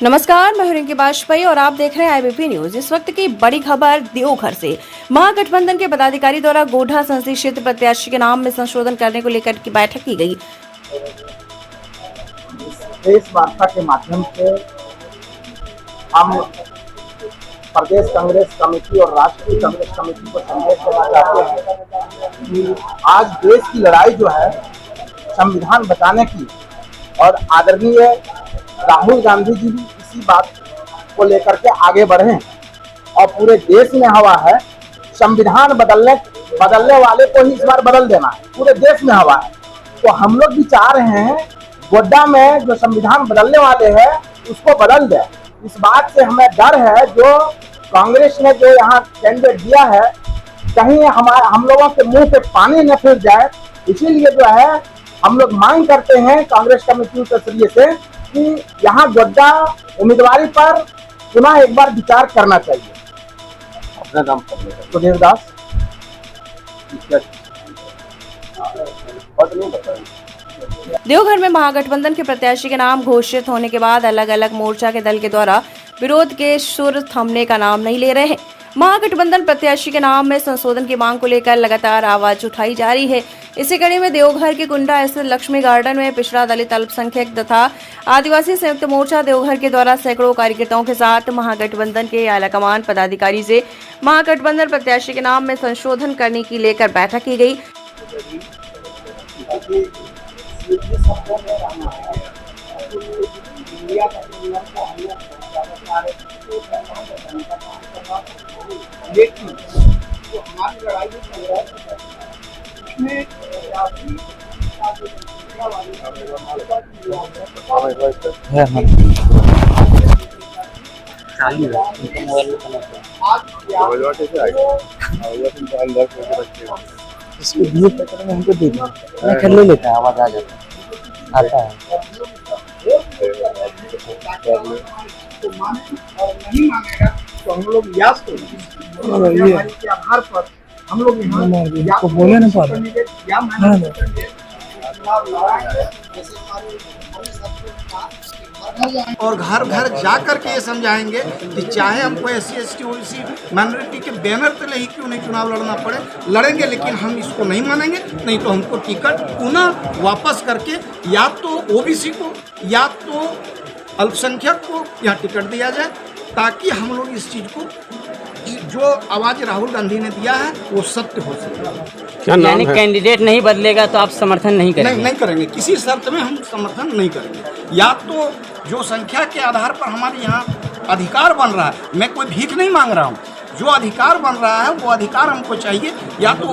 नमस्कार, मैं हूं रिंकी बाजपेयी और आप देख रहे हैं IBP न्यूज। इस वक्त की बड़ी खबर देवघर से। महागठबंधन के पदाधिकारी द्वारा गोढ़ा संसदीय क्षेत्र प्रत्याशी के नाम में संशोधन करने को लेकर की बैठक की गई। प्रेस वार्ता के माध्यम से हम प्रदेश कांग्रेस कमेटी और राष्ट्रीय कांग्रेस कमेटी को संदेश देना चाहते हैं कि आज देश की लड़ाई जो है संविधान बचाने की, और आदरणीय राहुल गांधी जी भी इसी बात को लेकर के आगे बढ़े और पूरे देश में हवा है संविधान बदलने वाले को ही इस बार बदल देना है। पूरे देश में हवा है, तो हम लोग भी चाह रहे हैं गोड्डा में जो संविधान बदलने वाले हैं उसको बदल दे। इस बात से हमें डर है, जो कांग्रेस ने जो यहाँ कैंडिडेट दिया है कहीं हम लोगों के मुंह पे पानी न फिर जाए। इसीलिए जो है हम लोग मांग करते हैं कांग्रेस कमेटी के जरिए से कि यहाँ गोड्डा उम्मीदवारी पर पुनः एक बार विचार करना चाहिए। अपना नाम सुधीर दास। देवघर में महागठबंधन के प्रत्याशी के नाम घोषित होने के बाद अलग अलग मोर्चा के दल के द्वारा विरोध के सुर थमने का नाम नहीं ले रहे हैं। महागठबंधन प्रत्याशी के नाम में संशोधन की मांग को लेकर लगातार आवाज उठाई जा रही है। इसी कड़ी में देवघर के कुंडा स्थित लक्ष्मी गार्डन में पिछड़ा दलित अल्पसंख्यक तथा आदिवासी संयुक्त मोर्चा देवघर के द्वारा सैकड़ों कार्यकर्ताओं के साथ महागठबंधन के आलाकमान पदाधिकारी से महागठबंधन प्रत्याशी के नाम में संशोधन करने की लेकर बैठक की गई। लेकिन जो हमारी लड़ाई चल रहा है उसमें इसको दिए पकड़ में हमको दे दिया, मैं कर ले लेता है, आवाज आ जाता है, आता है। तो माने और नहीं मानेगा तो हम लोग याद के आधार पर हम लोग यहाँ बोले ना पारे और घर घर जा कर के ये समझाएंगे कि चाहे हमको SC ST OBC माइनॉरिटी के बैनर तले ही क्यों नहीं चुनाव लड़ना पड़े, लड़ेंगे, लेकिन हम इसको नहीं मानेंगे। नहीं तो हमको टिकट पुनः वापस करके या तो OBC को या तो अल्पसंख्यक को यहाँ टिकट दिया जाए, ताकि हम लोग इस चीज़ को जो आवाज़ राहुल गांधी ने दिया है वो सत्य हो सके। क्या नाम है? कैंडिडेट नहीं बदलेगा तो आप समर्थन नहीं करेंगे? नहीं करेंगे, किसी शर्त में हम समर्थन नहीं करेंगे। या तो जो संख्या के आधार पर हमारे यहाँ अधिकार बन रहा है, मैं कोई भीख नहीं मांग रहा हूँ, जो अधिकार बन रहा है वो अधिकार हमको चाहिए। या तो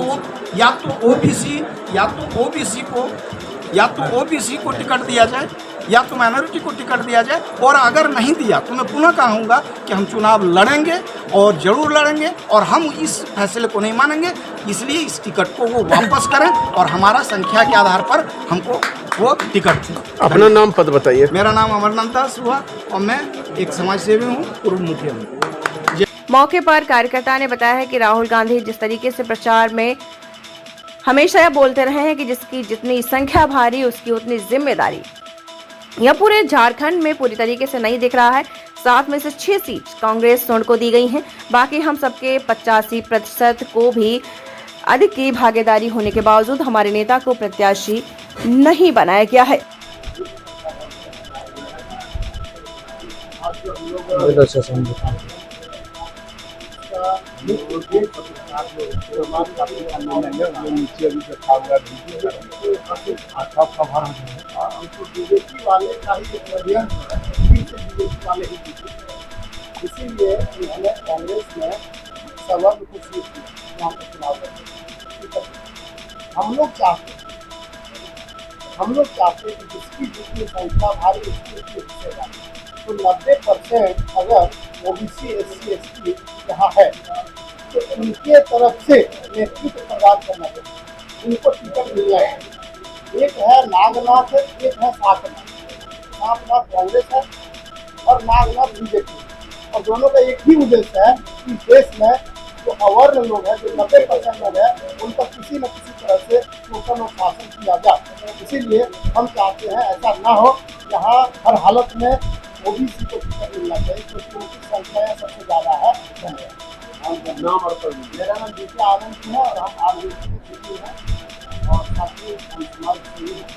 OBC को टिकट दिया जाए या तो माइनॉरिटी को टिकट दिया जाए। और अगर नहीं दिया तो मैं पुनः कहूँगा कि हम चुनाव लड़ेंगे और जरूर लड़ेंगे, और हम इस फैसले को नहीं मानेंगे। इसलिए इस टिकट को वो वापस करें और हमारा संख्या के आधार पर हमको वो टिकट दें। अपना नाम पद बताइए। मेरा नाम अमरनाथ दास हुआ और मैं एक समाज सेवी हूँ, पूर्व मुखिया हूँ। मौके पर कार्यकर्ता ने बताया है कि राहुल गांधी जिस तरीके से प्रचार में हमेशा यह बोलते रहे हैं कि जिसकी जितनी संख्या भारी उसकी उतनी जिम्मेदारी, यह पूरे झारखंड में पूरी तरीके से नहीं दिख रहा है। 7 में से 6 सीट कांग्रेस सोन को दी गई हैं। बाकी हम सबके 85% को भी अधिक की भागीदारी होने के बावजूद हमारे नेता को प्रत्याशी नहीं बनाया गया है। इसीलिए कांग्रेस ने सर्वाधिक कुछ चुनाव हम लोग चाहते कि जिसकी जितनी संख्या भारी उसकी हिस्सेदारी, तो 90% अगर OBC SC ST यहाँ है तो इनके तरफ से नेतृत्व प्रदान करना चाहिए, इनको टिकट मिल जाएगा। एक है नागनाथ, एक है सातनाथ कांग्रेस है और नागनाथ BJP, और दोनों का एक ही उद्देश्य है कि देश में जो अवर्ण लोग हैं, जो 90% लोग हैं, उन पर किसी न किसी तरह से शोषण और शासन किया जाए। इसीलिए हम चाहते हैं ऐसा ना हो, यहाँ हर हालत में ओबीसी को टिकट मिलना चाहिए क्योंकि उनकी संख्या सबसे ज्यादा है। नाम और मेरा नाम जीके आनंद है और हम आरजेडी में जुड़े हैं और साथी हम समाज सेवी हैं।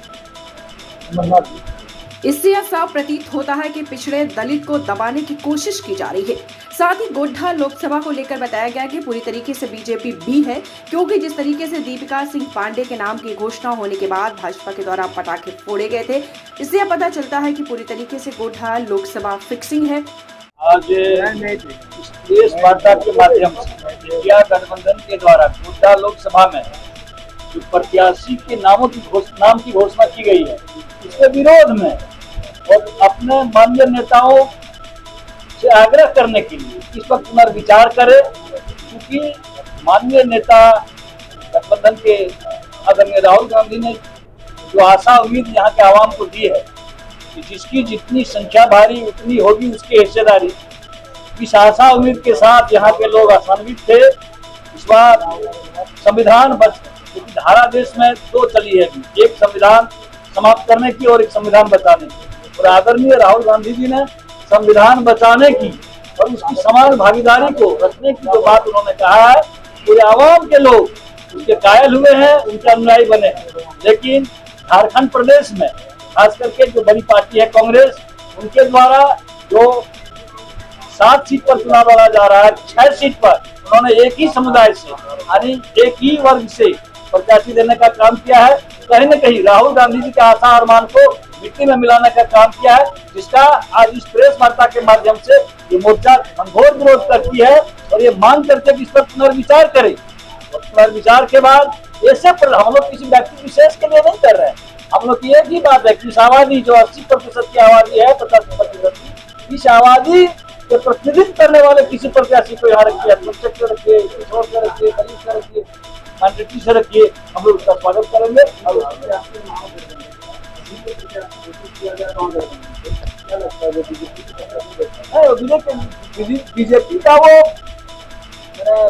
इससे यह साफ प्रतीत होता है कि पिछड़े दलित को दबाने की कोशिश की जा रही है। साथ ही गोड्डा लोकसभा को लेकर बताया गया कि पूरी तरीके से बीजेपी भी है, क्योंकि जिस तरीके से दीपिका सिंह पांडे के नाम की घोषणा होने के बाद भाजपा के द्वारा पटाखे फोड़े गए थे, इससे यह पता चलता है कि पूरी तरीके से गोड्डा लोकसभा फिक्सिंग है। आज प्रेस वार्ता के माध्यम से इंडिया गठबंधन के द्वारा गोड्डा लोकसभा में जो प्रत्याशी के नाम की घोषणा की गई है, इसके विरोध में और अपने माननीय नेताओं से आग्रह करने के लिए इस पर पुनर्विचार करें, क्योंकि माननीय नेता गठबंधन के आदरणीय राहुल गांधी ने जो आशा उम्मीद यहाँ के आवाम को दी है कि जिसकी जितनी संख्या भारी उतनी होगी उसकी हिस्सेदारी, इस आशा उम्मीद के साथ यहाँ के लोग आशान्वित थे। इस बार संविधान क्योंकि धारा देश में दो चली है, एक संविधान समाप्त करने की और एक संविधान बचाने की, और आदरणीय राहुल गांधी जी ने संविधान बचाने की और उसकी समान भागीदारी को रखने की जो बात उन्होंने कहा है, पूरे आवाम के लोग उसके कायल हुए हैं, उनके अनुयायी बने हैं। लेकिन झारखंड प्रदेश में खास करके जो बड़ी पार्टी है कांग्रेस, उनके द्वारा जो 7 सीट पर चुनाव लड़ा जा रहा है, 6 सीट पर उन्होंने एक ही समुदाय से यानी एक ही वर्ग से प्रत्याशी देने का काम किया है। कहीं न कहीं राहुल गांधी जी के आशा अरमान को मिट्टी में मिलाने का काम किया है, जिसका आज इस प्रेस वार्ता के माध्यम से ये मोर्चा घनघोर विरोध करती है और ये मांग करते हैं कि इस पर पुनर्विचार करें। और पुनर्विचार के बाद ऐसे हम लोग किसी व्यक्ति विशेष के लिए नहीं कर रहे हैं, हम लोग की एक ही बात है कि इस आबादी जो 80% की आबादी है, 50% की, इस आबादी के प्रतिनिधित्व करने वाले किसी प्रत्याशी को यहाँ रखिए, रखिए, रखिए, दलित से रखिए, माइनॉरिटी से रखिए, हम लोग उसका स्वागत करेंगे। और बीजेपी का वो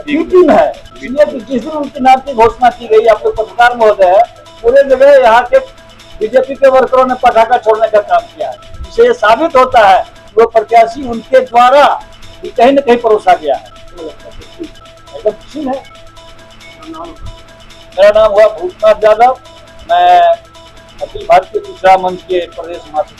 बी टीम है, इसलिए जिस दिन उनके नाम की घोषणा की गई, आप लोग पत्रकार महोदय है, पूरे जगह यहाँ के बीजेपी के वर्करों ने पटाखा छोड़ने का काम किया है। इससे ये साबित होता है वो प्रत्याशी उनके द्वारा कहीं न कहीं परोसा गया है। एकदम खुशी है। मेरा नाम हुआ भूतनाथ यादव, मैं अखिल भारतीय दूसरा मंच के प्रदेश महासचिव।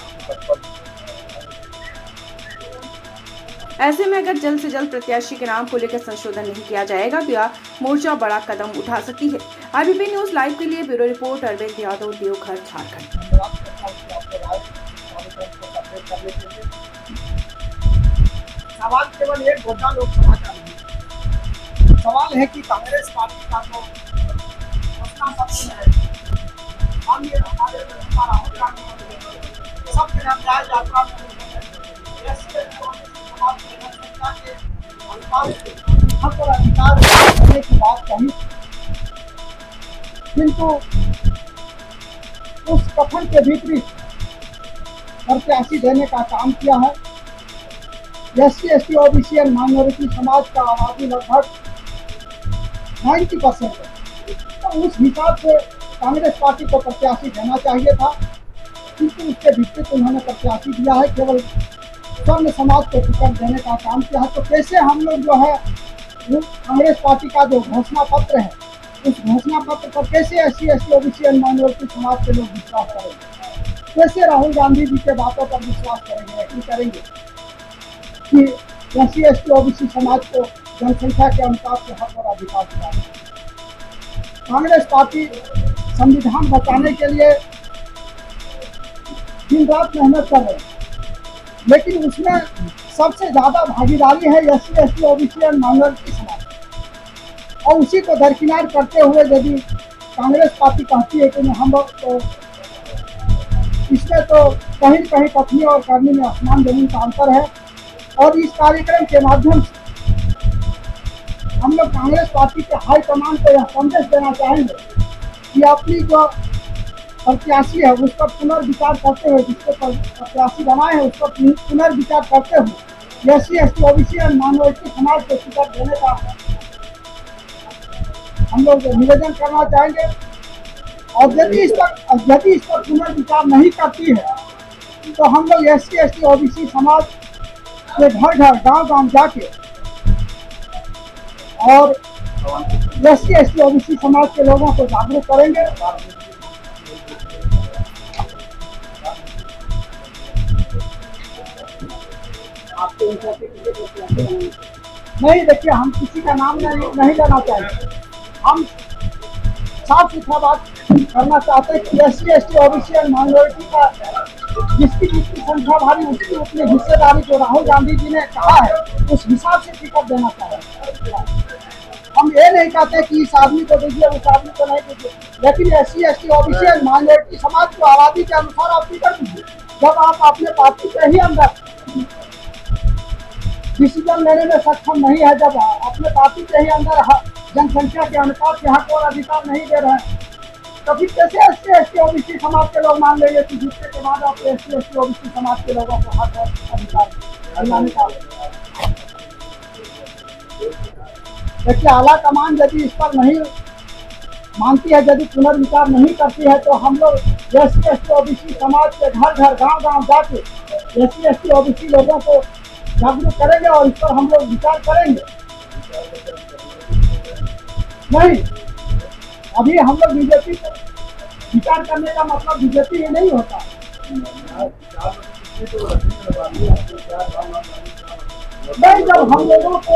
ऐसे में अगर जल्द से जल्द प्रत्याशी के नाम को लेकर संशोधन नहीं किया जाएगा तो यह मोर्चा बड़ा कदम उठा सकती है। आईबीपी न्यूज लाइव के लिए ब्यूरो रिपोर्ट अरविंद यादव, देवघर, झारखंड। सवाल केवल एक गोड्डा लोकसभा का नहीं, सवाल है कि कांग्रेस पार्टी का तो अपना पक्ष है, हम ये हमारे राहुल गांधी सब न्याय यात्रा में अधिकार करने की बात कही, किंतु उस कथन के विपरीत प्रत्याशी देने का काम किया है। SC, ST, OBC और माइनॉरिटी समाज का आबादी लगभग 90% है, तो उस हिसाब से कांग्रेस पार्टी को प्रत्याशी देना चाहिए था, किंतु उसके विपरीत उन्होंने प्रत्याशी दिया है, केवल स्वर्ण समाज को टिकट देने का काम किया है। तो कैसे हम लोग जो है कांग्रेस पार्टी का जो घोषणा पत्र है, उस घोषणा पत्र पर कैसे SC, ST, OBC और माइनॉरिटी समाज के लोग विश्वास करेंगे? कैसे राहुल गांधी जी के बातों पर विश्वास करेंगे, यकीन करेंगे कि SC, ST, OBC समाज को जनसंख्या के अनुपात से हक और अधिकार दिया है? कांग्रेस पार्टी संविधान बचाने के लिए दिन रात मेहनत कर रहे हैं, लेकिन उसमें सबसे ज्यादा भागीदारी है SC, ST, OBC और माइनॉरिटी समाज, और उसी को दरकिनार करते हुए यदि कांग्रेस पार्टी कहती है कि हम लोग तो इसमें तो कहीं कहीं कथनी और करनी में आसमान जमीन का अंतर है। और इस कार्यक्रम के माध्यम से हम लोग कांग्रेस पार्टी के हाईकमान को यह संदेश देना चाहेंगे कि अपनी जो प्रत्याशी है उस पर पुनर्विचार करते हुए, जिसको प्रत्याशी बनाए हैं उस पर पुनर्विचार करते हुए SC, ST, OBC और माइनॉरिटी समाज को टिकट देने का हम लोग निवेदन करना चाहेंगे। और यदि इस पर पुनर्विचार नहीं करती है तो हम लोग SC ST OBC समाज के घर घर गांव गांव जाके और SC ST OBC समाज के लोगों को जागरूक करेंगे। नहीं, देखिए, हम किसी का नाम नहीं लेना चाहते। हम साफ सुथरा बात करना चाहते हैं कि SC ST OBC और माइनॉरिटी का जिसकी संख्या भारी उसकी उतनी हिस्सेदारी जो राहुल गांधी जी ने कहा है उस हिसाब से टिकट देना चाहते हैं। हम ये नहीं कहते कि इस आदमी को दीजिए उस आदमी को नहीं दीजिए, लेकिन SC ST OBC और माइनॉरिटी समाज को आबादी के अनुसार आप टिकट दीजिए। जब आप अपने पार्टी के ही अंदर डिसीजन लेने में सक्षम नहीं है, जब अपने पार्टी के ही अंदर जनसंख्या के अनुपात के हक और अधिकार नहीं दे रहे हैं, तो फिर कैसे SC ST OBC समाज के लोग मान लेंगे कि जीतने के बाद आप SC ST OBC समाज के लोगों को हक और अधिकार दिलाने का। देखिए, आला कमान यदि इस पर नहीं मानती है, यदि पुनर्विचार नहीं करती है, तो हम लोग SC ST OBC समाज के घर घर गांव गांव जाके SC ST OBC लोगों को जागरूक करेंगे और इस पर हम लोग विचार करेंगे। नहीं, अभी हम लोग बीजेपी को विचार करने का मतलब बीजेपी ही नहीं होता। नहीं, जब हम लोगों को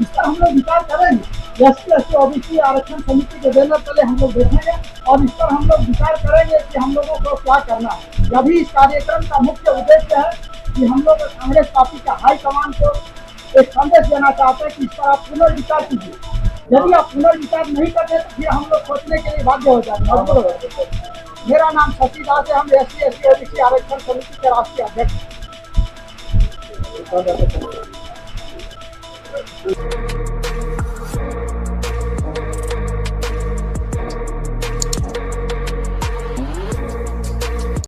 इस पर हम लोग विचार करेंगे, SC ST OBC आरक्षण समिति के बैनर तले हम लोग देखेंगे और इस पर हम लोग विचार करेंगे कि हम लोगों को क्या करना है। अभी इस कार्यक्रम का मुख्य उद्देश्य है कि हम लोग कांग्रेस पार्टी का हाईकमान को एक संदेश देना चाहते हैं कि इस पर आप पुनर्विचार कीजिए। यदि आप पुनर्विचार नहीं करते तो फिर हम लोग सोचने के लिए बाध्य हो जाएंगे, मजबूर हो जाएंगे। मेरा नाम शशि दास है, हम SC ST OBC आरक्षण समिति के राष्ट्रीय अध्यक्ष।